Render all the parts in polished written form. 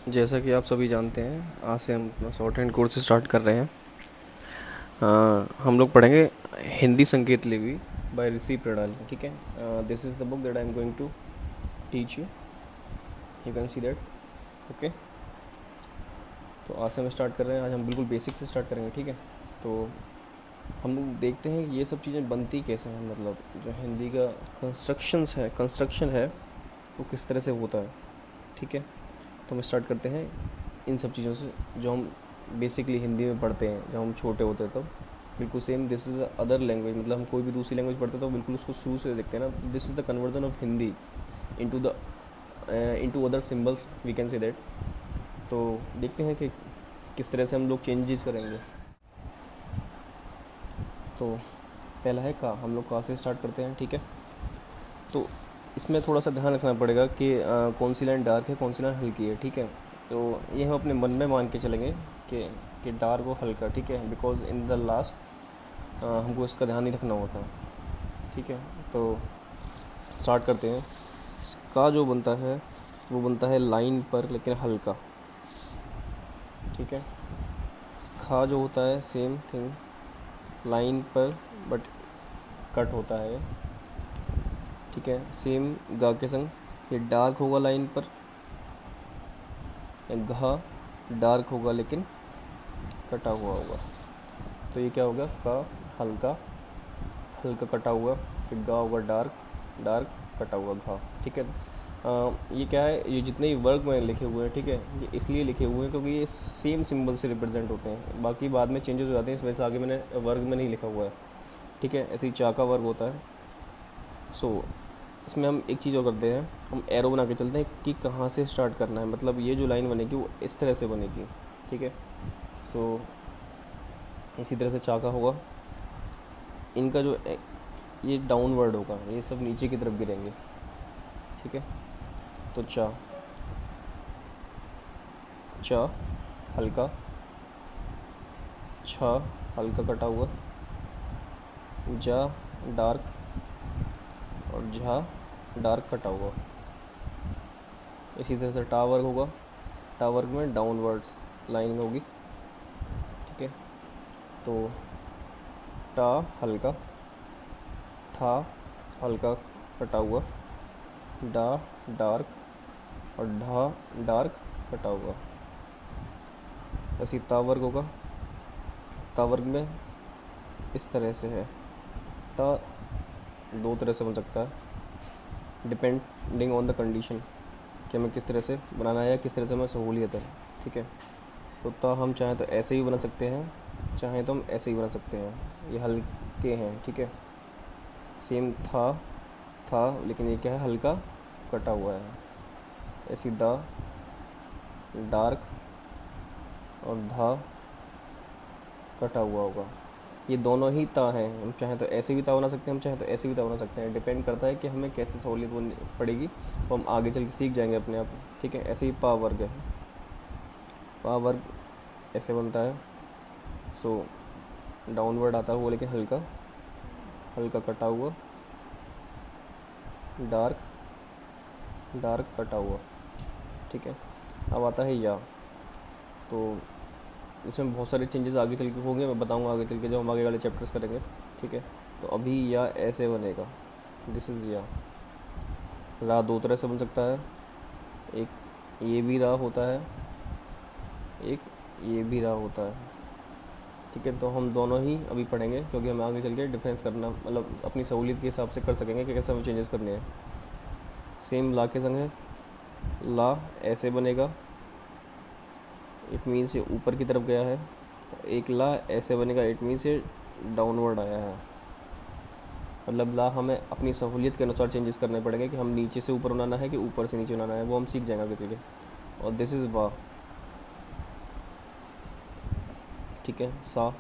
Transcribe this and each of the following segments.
जैसा कि आप सभी जानते हैं, आज से हम अपना शॉर्ट हैंड कोर्स स्टार्ट कर रहे हैं। हम लोग पढ़ेंगे हिंदी संकेत लिपि बाय ऋषि प्रणाली। ठीक है, this is the book that I am going to teach you. You can see that. Okay, तो आज से हम स्टार्ट कर रहे हैं। आज हम बिल्कुल बेसिक से स्टार्ट करेंगे। ठीक है, तो हम लोग देखते हैं कि ये सब चीज़ें बनती कैसे हैं, मतलब जो हिंदी का कंस्ट्रक्शन है वो किस तरह से होता है। ठीक है, तो हम स्टार्ट करते हैं इन सब चीज़ों से जो हम बेसिकली हिंदी में पढ़ते हैं जब हम छोटे होते हैं। तब बिल्कुल same this is other language, मतलब हम कोई भी दूसरी लैंग्वेज पढ़ते हैं तो बिल्कुल उसको शुरू से देखते हैं ना। This is the conversion of Hindi into the into other symbols, we can say that. तो देखते हैं कि किस तरह से हम लोग चेंजेस करेंगे। तो पहला है का, हम लोग का से स्टार्ट करते हैं। ठीक है, तो इसमें थोड़ा सा ध्यान रखना पड़ेगा कि कौन सी लाइन डार्क है, कौन सी लाइन हल्की है। ठीक है, तो ये हम अपने मन में मान के चलेंगे कि डार्क और हल्का। ठीक है, बिकॉज इन द लास्ट हमको इसका ध्यान नहीं रखना होता। ठीक है, तो स्टार्ट करते हैं। का जो बनता है वो बनता है लाइन पर लेकिन हल्का। ठीक है, खा जो होता है सेम थिंग, लाइन पर बट कट होता है। ठीक है, सेम गा के संग ये डार्क होगा लाइन पर, या घा डार्क होगा लेकिन कटा हुआ होगा। तो ये क्या होगा, का हल्का, हल्का कटा हुआ, फिर गा होगा डार्क, डार्क कटा हुआ घा। ठीक है, ये क्या है, ये जितने भी वर्ग में लिखे हुए हैं, ठीक है, ये इसलिए लिखे हुए हैं क्योंकि ये सेम सिंबल से रिप्रेजेंट होते हैं। बाकी बाद में चेंजेस हो जाते हैं, इस वजह से आगे मैंने वर्ग में नहीं लिखा हुआ है। ठीक है, ऐसे ही चा का वर्ग होता है। सो इसमें हम एक चीज़ और करते हैं, हम एरो बना के चलते हैं कि कहाँ से स्टार्ट करना है। मतलब ये जो लाइन बनेगी वो इस तरह से बनेगी। ठीक है, सो इसी तरह से चा का होगा। इनका जो ये डाउनवर्ड होगा, ये सब नीचे की तरफ गिरेंगे। ठीक है, तो चा, चा हल्का, छा हल्का कटा हुआ, जा डार्क, और झा डार्क कटा हुआ। इसी तरह से टा वर्ग होगा, टा वर्ग में डाउनवर्ड्स लाइन होगी। ठीक है, तो टा हल्का, ठा हल्का कटा हुआ, डा डार्क, और ढा डार्क कटा हुआ। ऐसी ता वर्ग होगा, ता वर्ग में इस तरह से है। ता दो तरह से बन सकता है डिपेंडिंग ऑन द कंडीशन, कि हमें किस तरह से बनाना है या किस तरह से हमें सहूलियत है। ठीक है, तो ता हम चाहें तो ऐसे ही बना सकते हैं, चाहें तो हम ऐसे ही बना सकते हैं। ये हल्के हैं। ठीक है, सेम था लेकिन ये क्या है, हल्का कटा हुआ है। ऐसी दा डार्क, और धा कटा हुआ होगा। ये दोनों ही ता हैं, हम चाहें तो ऐसे भी ता बना सकते हैं, हम चाहें तो ऐसे भी ता बना सकते हैं। डिपेंड करता है कि हमें कैसे सहूलियत पड़ेगी, वो हम आगे चल के सीख जाएंगे अपने आप। ठीक है, ऐसे ही पा वर्ग है, पा वर्ग ऐसे बनता है। सो डाउनवर्ड आता हुआ लेकिन हल्का, हल्का कटा हुआ, डार्क, डार्क कटा हुआ। ठीक है, अब आता है या। तो इसमें बहुत सारे चेंजेस आगे चल के होंगे, मैं बताऊंगा आगे चल के जब हम आगे वाले चैप्टर्स करेंगे। ठीक है, तो अभी या ऐसे बनेगा, दिस इज़ या। रा दो तरह से बन सकता है, एक ये भी रा होता है, एक ये भी रा होता है। ठीक है, तो हम दोनों ही अभी पढ़ेंगे क्योंकि हमें आगे चल के डिफरेंस करना, मतलब अपनी सहूलियत के हिसाब से कर सकेंगे कि कैसे हमें चेंजेस करने हैं। सेम ला के संग है, ला ऐसे बनेगा, इट मीन्स ये ऊपर की तरफ गया है। एक ला ऐसे बनेगा, इट मीन्स ये डाउनवर्ड आया है। मतलब ला हमें अपनी सहूलियत के अनुसार चेंजेस करने पड़ेंगे कि हम नीचे से ऊपर बनाना है कि ऊपर से नीचे बनाना है, वो हम सीख जाएंगे किसी के। और दिस इज़ वा। ठीक है, सा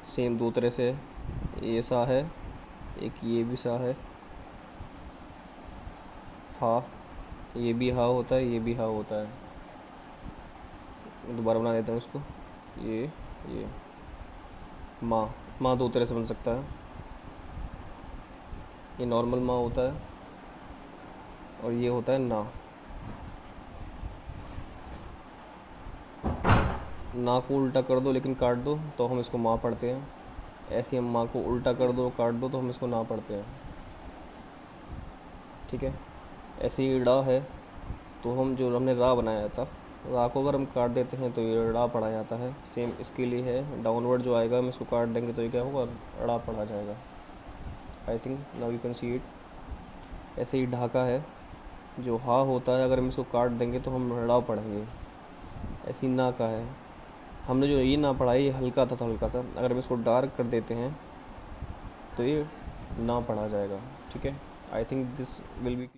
सेम दो तरह से है, ये सा है, एक ये भी सा है। हा, ये भी हा होता है, ये भी हा होता है। दोबारा बना देता हूँ इसको, ये माँ, माँ दो तरह से बन सकता है। ये नॉर्मल माँ होता है, और ये होता है ना। ना को उल्टा कर दो लेकिन काट दो तो हम इसको माँ पढ़ते हैं। ऐसे हम माँ को उल्टा कर दो काट दो तो हम इसको ना पढ़ते हैं। ठीक है। ऐसे ही ड़ा है, तो हम जो हमने रा बनाया था, रा को अगर हम काट देते हैं तो ये ड़ा पढ़ा जाता है। सेम इसके लिए है, डाउनवर्ड जो आएगा हम इसको काट देंगे तो ये क्या होगा, ड़ा पढ़ा जाएगा। I think now you can see it. ऐसे ही ढाका है, जो हा होता है अगर हम इसको काट देंगे तो हम ड़ा पढ़ेंगे। ऐसी ना का है, हमने जो ये ना पढ़ा है ये हल्का था, हल्का सा, अगर हम इसको डार्क कर देते हैं तो ये ना पढ़ा जाएगा। ठीक है। I think this will be